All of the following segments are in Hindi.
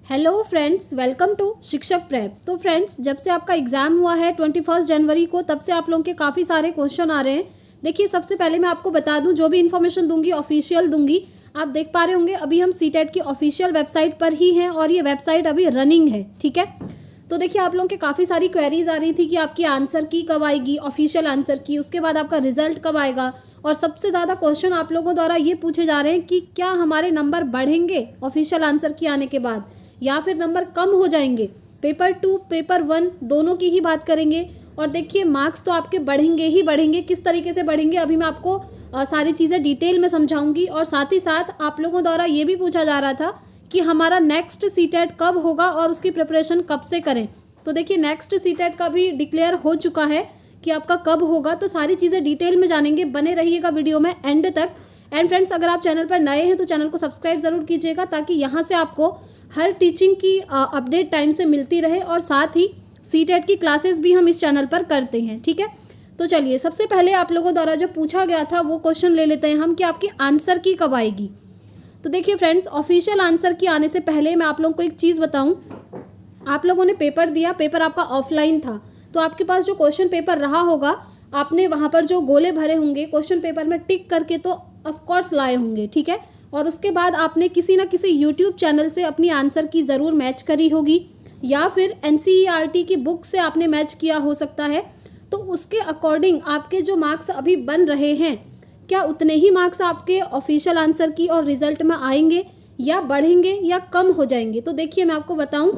हेलो फ्रेंड्स, वेलकम टू शिक्षक प्रेप। तो फ्रेंड्स, जब से आपका एग्ज़ाम हुआ है 21 जनवरी को, तब से आप लोगों के काफ़ी सारे क्वेश्चन आ रहे हैं। देखिए, सबसे पहले मैं आपको बता दूं, जो भी इन्फॉर्मेशन दूंगी ऑफिशियल दूंगी। आप देख पा रहे होंगे अभी हम सीटेट की ऑफिशियल वेबसाइट पर ही हैं और ये वेबसाइट अभी रनिंग है, ठीक है। तो देखिए, आप लोगों के काफ़ी सारी क्वेरीज आ रही थी कि आपकी आंसर की कब आएगी, ऑफिशियल आंसर की, उसके बाद आपका रिजल्ट कब आएगा। और सबसे ज़्यादा क्वेश्चन आप लोगों द्वारा ये पूछे जा रहे हैं कि क्या हमारे नंबर बढ़ेंगे ऑफिशियल आंसर की आने के बाद, या फिर नंबर कम हो जाएंगे। पेपर 2 पेपर 1 दोनों की ही बात करेंगे। और देखिए, मार्क्स तो आपके बढ़ेंगे ही बढ़ेंगे। किस तरीके से बढ़ेंगे अभी मैं आपको सारी चीज़ें डिटेल में समझाऊंगी। और साथ ही साथ आप लोगों द्वारा ये भी पूछा जा रहा था कि हमारा नेक्स्ट सीटेट कब होगा और उसकी प्रिपरेशन कब से करें। तो देखिए, नेक्स्ट सीटेट का भी डिक्लेयर हो चुका है कि आपका कब होगा। तो सारी चीज़ें डिटेल में जानेंगे, बने रहिएगा वीडियो में एंड तक। एंड फ्रेंड्स, अगर आप चैनल पर नए हैं तो चैनल को सब्सक्राइब ज़रूर कीजिएगा, ताकि यहाँ से आपको हर टीचिंग की अपडेट टाइम से मिलती रहे। और साथ ही सीटेट की क्लासेस भी हम इस चैनल पर करते हैं, ठीक है। तो चलिए, सबसे पहले आप लोगों द्वारा जो पूछा गया था वो क्वेश्चन ले लेते हैं हम कि आपकी आंसर की कब आएगी। तो देखिए फ्रेंड्स, ऑफिशियल आंसर की आने से पहले मैं आप लोगों को एक चीज़ बताऊं। आप लोगों ने पेपर दिया, पेपर आपका ऑफलाइन था, तो आपके पास जो क्वेश्चन पेपर रहा होगा, आपने वहाँ पर जो गोले भरे होंगे क्वेश्चन पेपर में टिक करके तो ऑफकोर्स लाए होंगे, ठीक है। और उसके बाद आपने किसी ना किसी यूट्यूब चैनल से अपनी आंसर की ज़रूर मैच करी होगी, या फिर एनसीईआरटी की बुक से आपने मैच किया हो सकता है। तो उसके अकॉर्डिंग आपके जो मार्क्स अभी बन रहे हैं, क्या उतने ही मार्क्स आपके ऑफिशियल आंसर की और रिजल्ट में आएंगे, या बढ़ेंगे, या कम हो जाएंगे। तो देखिए, मैं आपको बताऊं,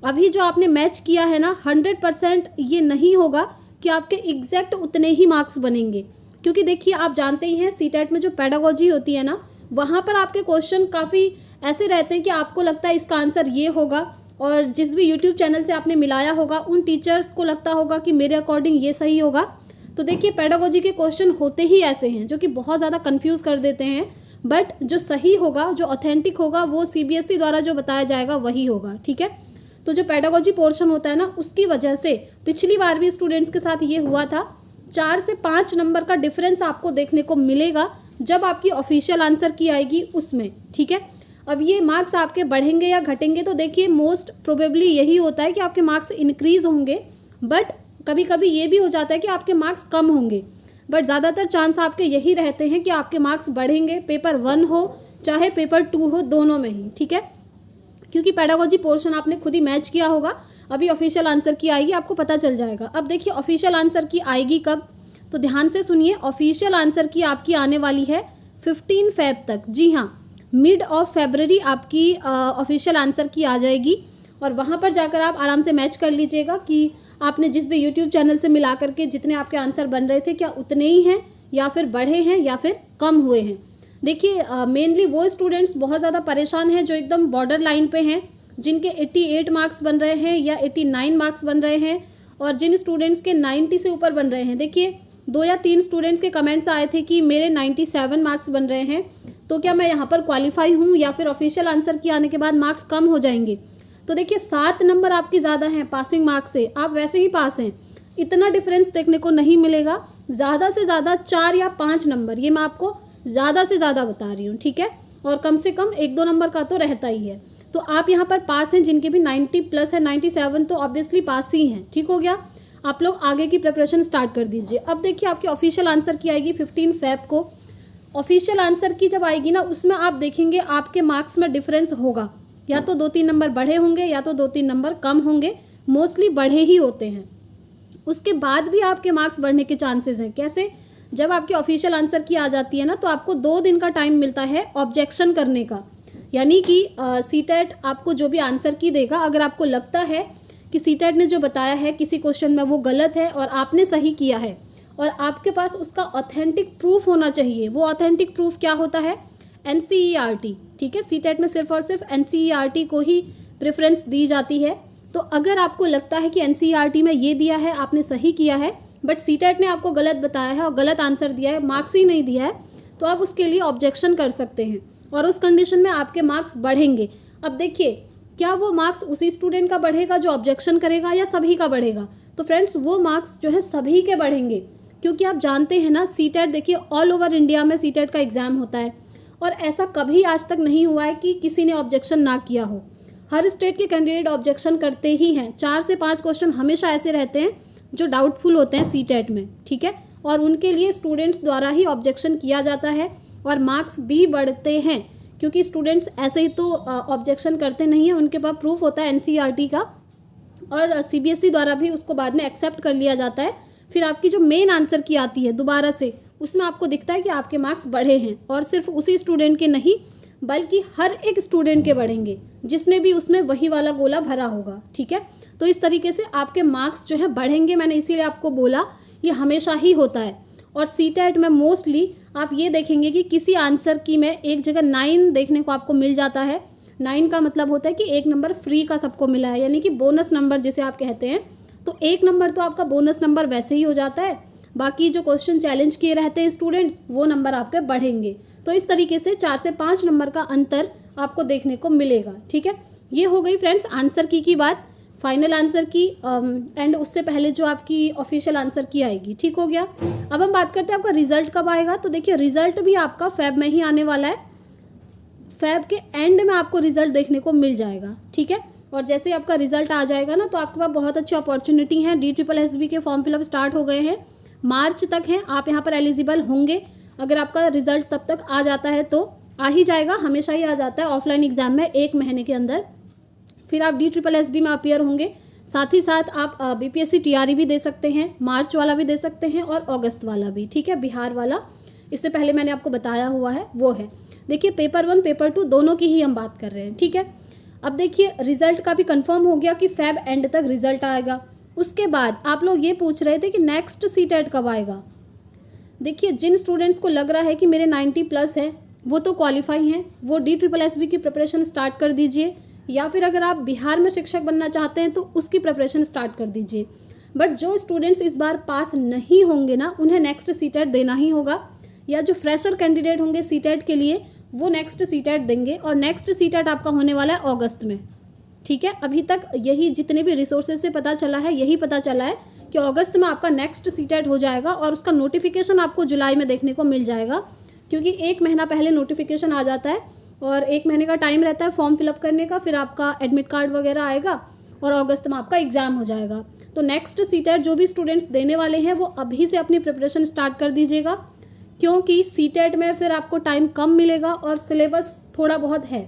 अभी जो आपने मैच किया है ना, 100% ये नहीं होगा कि आपके एग्जैक्ट उतने ही मार्क्स बनेंगे। क्योंकि देखिए, आप जानते ही हैं सीटेट में जो पेडागोजी होती है ना, वहाँ पर आपके क्वेश्चन काफ़ी ऐसे रहते हैं कि आपको लगता है इसका आंसर ये होगा, और जिस भी यूट्यूब चैनल से आपने मिलाया होगा उन टीचर्स को लगता होगा कि मेरे अकॉर्डिंग ये सही होगा। तो देखिए, पेडागोजी के क्वेश्चन होते ही ऐसे हैं जो कि बहुत ज़्यादा कंफ्यूज कर देते हैं। बट जो सही होगा, जो ऑथेंटिक होगा, वो सीबीएसई द्वारा जो बताया जाएगा वही होगा, ठीक है। तो जो पेडागोजी पोर्शन होता है ना, उसकी वजह से पिछली बार भी स्टूडेंट्स के साथ ये हुआ था। 4 से 5 नंबर का डिफरेंस आपको देखने को मिलेगा जब आपकी ऑफिशियल आंसर की आएगी उसमें, ठीक है। अब ये मार्क्स आपके बढ़ेंगे या घटेंगे, तो देखिए मोस्ट प्रोबेबली यही होता है कि आपके मार्क्स इंक्रीज होंगे, बट कभी कभी ये भी हो जाता है कि आपके मार्क्स कम होंगे। बट ज़्यादातर चांस आपके यही रहते हैं कि आपके मार्क्स बढ़ेंगे, पेपर 1 हो चाहे पेपर 2 हो, दोनों में ही, ठीक है। क्योंकि पेडागोजी पोर्शन आपने खुद ही मैच किया होगा। अभी ऑफिशियल आंसर की आएगी, आपको पता चल जाएगा। अब देखिए, ऑफिशियल आंसर की आएगी कब, तो ध्यान से सुनिए। ऑफिशियल आंसर की आपकी आने वाली है 15 फेब तक। जी हाँ, मिड ऑफ फेब्रवरी आपकी ऑफिशियल आंसर की आ जाएगी। और वहाँ पर जाकर आप आराम से मैच कर लीजिएगा कि आपने जिस भी यूट्यूब चैनल से मिला करके जितने आपके आंसर बन रहे थे, क्या उतने ही हैं, या फिर बढ़े हैं, या फिर कम हुए हैं। देखिए, मेनली वो स्टूडेंट्स बहुत ज़्यादा परेशान हैं जो एकदम बॉर्डर लाइन पे हैं, जिनके 88 मार्क्स बन रहे हैं या 89 मार्क्स बन रहे हैं, और जिन स्टूडेंट्स के 90 से ऊपर बन रहे हैं। देखिए, 2 या 3 स्टूडेंट्स के कमेंट्स आए थे कि मेरे 97 मार्क्स बन रहे हैं, तो क्या मैं यहाँ पर क्वालिफाई हूँ, या फिर ऑफिशियल आंसर की आने के बाद मार्क्स कम हो जाएंगे। तो देखिए, 7 नंबर आपकी ज़्यादा हैं पासिंग मार्क्स से, आप वैसे ही पास हैं, इतना डिफरेंस देखने को नहीं मिलेगा। ज़्यादा से ज़्यादा 4 या 5 नंबर, ये मैं आपको ज़्यादा से ज़्यादा बता रही हूँ, ठीक है। और कम से कम 1-2 नंबर का तो रहता ही है। तो आप यहाँ पर पास हैं, जिनके भी 90 प्लस है, 97, तो ऑब्वियसली पास ही हैं, ठीक हो गया। आप लोग आगे की प्रिपरेशन स्टार्ट कर दीजिए। अब देखिए, आपकी ऑफिशियल आंसर की आएगी 15 फेब को। ऑफिशियल आंसर की जब आएगी ना, उसमें आप देखेंगे आपके मार्क्स में डिफरेंस होगा, या तो 2-3 नंबर बढ़े होंगे, या तो 2-3 नंबर कम होंगे। मोस्टली बढ़े ही होते हैं। उसके बाद भी आपके मार्क्स बढ़ने के चांसेस हैं। कैसे? जब आपकी ऑफिशियल आंसर की आ जाती है ना, तो आपको 2 दिन का टाइम मिलता है ऑब्जेक्शन करने का। यानी कि सीटेट आपको जो भी आंसर की देगा, अगर आपको लगता है कि सीटेट ने जो बताया है किसी क्वेश्चन में वो गलत है और आपने सही किया है, और आपके पास उसका ऑथेंटिक प्रूफ होना चाहिए। वो ऑथेंटिक प्रूफ क्या होता है? एनसीईआरटी, ठीक है। सीटेट में सिर्फ और सिर्फ एनसीईआरटी को ही प्रेफरेंस दी जाती है। तो अगर आपको लगता है कि एनसीईआरटी में ये दिया है, आपने सही किया है, बट सीटेट ने आपको गलत बताया है और गलत आंसर दिया है, मार्क्स ही नहीं दिया है, तो आप उसके लिए ऑब्जेक्शन कर सकते हैं, और उस कंडीशन में आपके मार्क्स बढ़ेंगे। अब देखिए, क्या वो मार्क्स उसी स्टूडेंट का बढ़ेगा जो ऑब्जेक्शन करेगा, या सभी का बढ़ेगा? तो फ्रेंड्स, वो मार्क्स जो है सभी के बढ़ेंगे। क्योंकि आप जानते हैं ना, सीटेट देखिए ऑल ओवर इंडिया में सीटेट का एग्ज़ाम होता है, और ऐसा कभी आज तक नहीं हुआ है कि किसी ने ऑब्जेक्शन ना किया हो। हर स्टेट के कैंडिडेट ऑब्जेक्शन करते ही हैं। 4 से 5 क्वेश्चन हमेशा ऐसे रहते हैं जो डाउटफुल होते हैं सीटेट में, ठीक है, और उनके लिए स्टूडेंट्स द्वारा ही ऑब्जेक्शन किया जाता है और मार्क्स भी बढ़ते हैं, क्योंकि स्टूडेंट्स ऐसे ही तो ऑब्जेक्शन करते नहीं हैं, उनके पास प्रूफ होता है एनसीईआरटी का, और सीबीएसई द्वारा भी उसको बाद में एक्सेप्ट कर लिया जाता है। फिर आपकी जो मेन आंसर की आती है दोबारा से, उसमें आपको दिखता है कि आपके मार्क्स बढ़े हैं, और सिर्फ उसी स्टूडेंट के नहीं बल्कि हर एक स्टूडेंट के बढ़ेंगे जिसने भी उसमें वही वाला गोला भरा होगा, ठीक है। तो इस तरीके से आपके मार्क्स जो है बढ़ेंगे, मैंने इसीलिए आपको बोला ये हमेशा ही होता है। और सीटेट में मोस्टली आप ये देखेंगे कि किसी आंसर की में एक जगह 9 देखने को आपको मिल जाता है। 9 का मतलब होता है कि 1 नंबर फ्री का सबको मिला है, यानी कि बोनस नंबर जिसे आप कहते हैं। तो 1 नंबर तो आपका बोनस नंबर वैसे ही हो जाता है, बाकी जो क्वेश्चन चैलेंज किए रहते हैं स्टूडेंट्स वो नंबर आपके बढ़ेंगे। तो इस तरीके से 4 से 5 नंबर का अंतर आपको देखने को मिलेगा, ठीक है। ये हो गई फ्रेंड्स आंसर की बात, फाइनल आंसर की एंड उससे पहले जो आपकी ऑफिशियल आंसर की आएगी, ठीक हो गया। अब हम बात करते हैं आपका रिजल्ट कब आएगा। तो देखिए रिजल्ट भी आपका फेब में ही आने वाला है, फेब के एंड में आपको रिजल्ट देखने को मिल जाएगा, ठीक है। और जैसे ही आपका रिजल्ट आ जाएगा ना, तो आपके पास बहुत अच्छी अपॉर्चुनिटी है। DSSB के फॉर्म फिलअप स्टार्ट हो गए हैं, मार्च तक हैं, आप यहाँ पर एलिजिबल होंगे। अगर आपका रिजल्ट तब तक आ जाता है तो आ ही जाएगा, हमेशा ही आ जाता है ऑफलाइन एग्जाम में 1 महीने के अंदर। फिर आप DSSB में अपीयर होंगे, साथ ही साथ आप BPSC TRE भी दे सकते हैं, मार्च वाला भी दे सकते हैं और अगस्त वाला भी, ठीक है, बिहार वाला। इससे पहले मैंने आपको बताया हुआ है वो है। देखिए पेपर 1 पेपर 2 दोनों की ही हम बात कर रहे हैं, ठीक है। अब देखिए रिजल्ट का भी कंफर्म हो गया कि फेब एंड तक रिजल्ट आएगा। उसके बाद आप लोग ये पूछ रहे थे कि नेक्स्ट सीटेट कब आएगा। देखिए जिन स्टूडेंट्स को लग रहा है कि मेरे 90+ हैं वो तो क्वालिफाई हैं, वो DSSB की प्रिपरेशन स्टार्ट कर दीजिए, या फिर अगर आप बिहार में शिक्षक बनना चाहते हैं तो उसकी प्रिपरेशन स्टार्ट कर दीजिए। बट जो स्टूडेंट्स इस बार पास नहीं होंगे ना, उन्हें नेक्स्ट सीटेट देना ही होगा, या जो फ्रेशर कैंडिडेट होंगे सीटेट के लिए वो नेक्स्ट सीटेट देंगे। और नेक्स्ट सीटेट आपका होने वाला है अगस्त में, ठीक है। अभी तक यही जितने भी रिसोर्सेज से पता चला है, यही पता चला है कि अगस्त में आपका नेक्स्ट सीटेट हो जाएगा, और उसका नोटिफिकेशन आपको जुलाई में देखने को मिल जाएगा, क्योंकि 1 महीना पहले नोटिफिकेशन आ जाता है और 1 महीने का टाइम रहता है फॉर्म फिलअप करने का। फिर आपका एडमिट कार्ड वगैरह आएगा और अगस्त में आपका एग्ज़ाम हो जाएगा। तो नेक्स्ट सीटेट जो भी स्टूडेंट्स देने वाले हैं वो अभी से अपनी प्रिपरेशन स्टार्ट कर दीजिएगा, क्योंकि सीटेट में फिर आपको टाइम कम मिलेगा और सिलेबस थोड़ा बहुत है,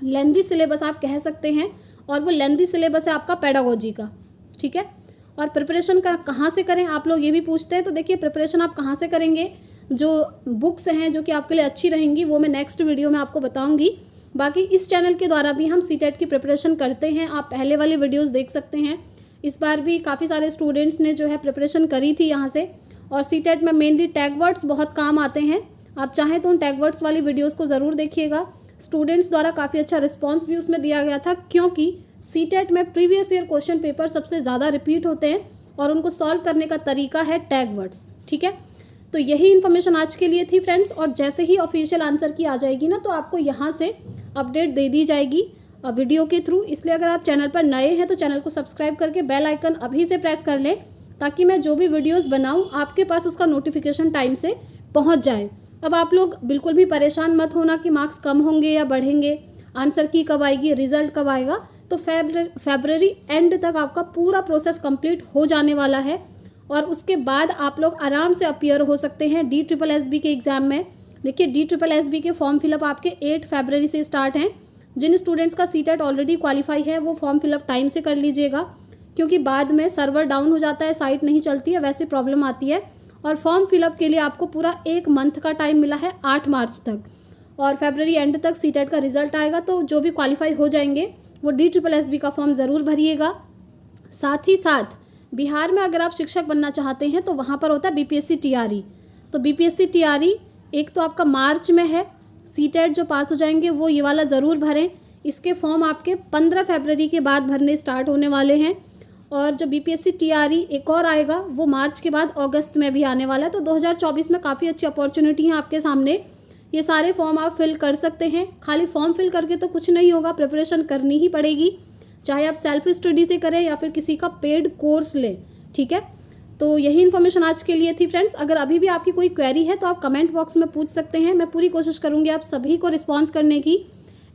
लेंदी सिलेबस आप कह सकते हैं, और वो लेंदी सिलेबस है आपका पेडागोजी का, ठीक है। और प्रिपरेशन का कहाँ से करें आप लोग ये भी पूछते हैं। तो देखिए प्रिपरेशन आप कहाँ से करेंगे, जो बुक्स हैं जो कि आपके लिए अच्छी रहेंगी वो मैं नेक्स्ट वीडियो में आपको बताऊंगी। बाकी इस चैनल के द्वारा भी हम सीटेट की प्रिपरेशन करते हैं, आप पहले वाले वीडियोस देख सकते हैं। इस बार भी काफ़ी सारे स्टूडेंट्स ने जो है प्रिपरेशन करी थी यहाँ से, और सीटेट में मेनली टैग वर्ड्स बहुत काम आते हैं। आप चाहें तो उन टैग वर्ड्स वाली वीडियोज़ को ज़रूर देखिएगा। स्टूडेंट्स द्वारा काफ़ी अच्छा रिस्पॉन्स भी उसमें दिया गया था, क्योंकि सीटेट में प्रीवियस ईयर क्वेश्चन पेपर सबसे ज़्यादा रिपीट होते हैं और उनको सॉल्व करने का तरीका है टैग वर्ड्स, ठीक है। तो यही इन्फॉर्मेशन आज के लिए थी फ्रेंड्स, और जैसे ही ऑफिशियल आंसर की आ जाएगी ना, तो आपको यहाँ से अपडेट दे दी जाएगी वीडियो के थ्रू। इसलिए अगर आप चैनल पर नए हैं तो चैनल को सब्सक्राइब करके बेल आइकन अभी से प्रेस कर लें, ताकि मैं जो भी वीडियोस बनाऊं आपके पास उसका नोटिफिकेशन टाइम से पहुंच जाए। अब आप लोग बिल्कुल भी परेशान मत होना कि मार्क्स कम होंगे या बढ़ेंगे, आंसर की कब आएगी, रिजल्ट कब आएगा। तो फरवरी एंड तक आपका पूरा प्रोसेस कंप्लीट हो जाने वाला है, और उसके बाद आप लोग आराम से अपीयर हो सकते हैं DSSB के एग्ज़ाम में। देखिए DSSB के फॉर्म फिलअप आपके 8 फरवरी से स्टार्ट हैं। जिन स्टूडेंट्स का सीटेट ऑलरेडी क्वालिफाई है वो फॉर्म फिलअप टाइम से कर लीजिएगा, क्योंकि बाद में सर्वर डाउन हो जाता है, साइट नहीं चलती है, वैसे प्रॉब्लम आती है। और फॉर्म फिलअप के लिए आपको पूरा 1 मंथ का टाइम मिला है, 8 मार्च तक, और फरवरी एंड तक सीटेट का रिजल्ट आएगा। तो जो भी क्वालिफाई हो जाएंगे वो DSSB का फॉर्म ज़रूर भरिएगा। साथ ही साथ बिहार में अगर आप शिक्षक बनना चाहते हैं तो वहाँ पर होता है BPSC TRE। तो BPSC TRE एक तो आपका मार्च में है, सीटेट जो पास हो जाएंगे वो ये वाला ज़रूर भरें। इसके फॉर्म आपके 15 फरवरी के बाद भरने स्टार्ट होने वाले हैं, और जो BPSC TRE एक और आएगा वो मार्च के बाद अगस्त में भी आने वाला है। तो 2024 में काफ़ी अच्छी अपॉर्चुनिटी है आपके सामने, ये सारे फॉर्म आप फिल कर सकते हैं। खाली फॉर्म फिल करके तो कुछ नहीं होगा, प्रिपरेशन करनी ही पड़ेगी, चाहे आप सेल्फ स्टडी से करें या फिर किसी का पेड कोर्स लें, ठीक है। तो यही इन्फॉर्मेशन आज के लिए थी फ्रेंड्स। अगर अभी भी आपकी कोई क्वेरी है तो आप कमेंट बॉक्स में पूछ सकते हैं, मैं पूरी कोशिश करूँगी आप सभी को रिस्पॉन्स करने की।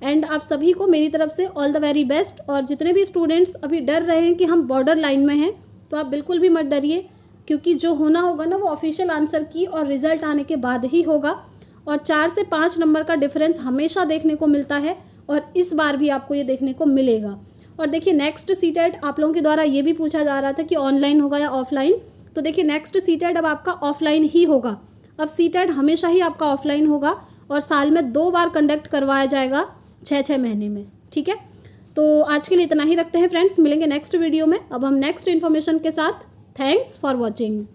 एंड आप सभी को मेरी तरफ से ऑल द वेरी बेस्ट। और जितने भी स्टूडेंट्स अभी डर रहे हैं कि हम बॉर्डर लाइन में हैं, तो आप बिल्कुल भी मत डरिए, क्योंकि जो होना होगा ना वो ऑफिशियल आंसर की और रिजल्ट आने के बाद ही होगा। और 4 से 5 नंबर का डिफरेंस हमेशा देखने को मिलता है और इस बार भी आपको ये देखने को मिलेगा। और देखिए नेक्स्ट सीटेट आप लोगों के द्वारा ये भी पूछा जा रहा था कि ऑनलाइन होगा या ऑफलाइन, तो देखिए नेक्स्ट सीटेट अब आपका ऑफलाइन ही होगा। अब सीटेट हमेशा ही आपका ऑफलाइन होगा और साल में 2 बार कंडक्ट करवाया जाएगा 6-6 महीने में, ठीक है। तो आज के लिए इतना ही रखते हैं फ्रेंड्स, मिलेंगे नेक्स्ट वीडियो में अब हम नेक्स्ट इन्फॉर्मेशन के साथ। Thanks for watching.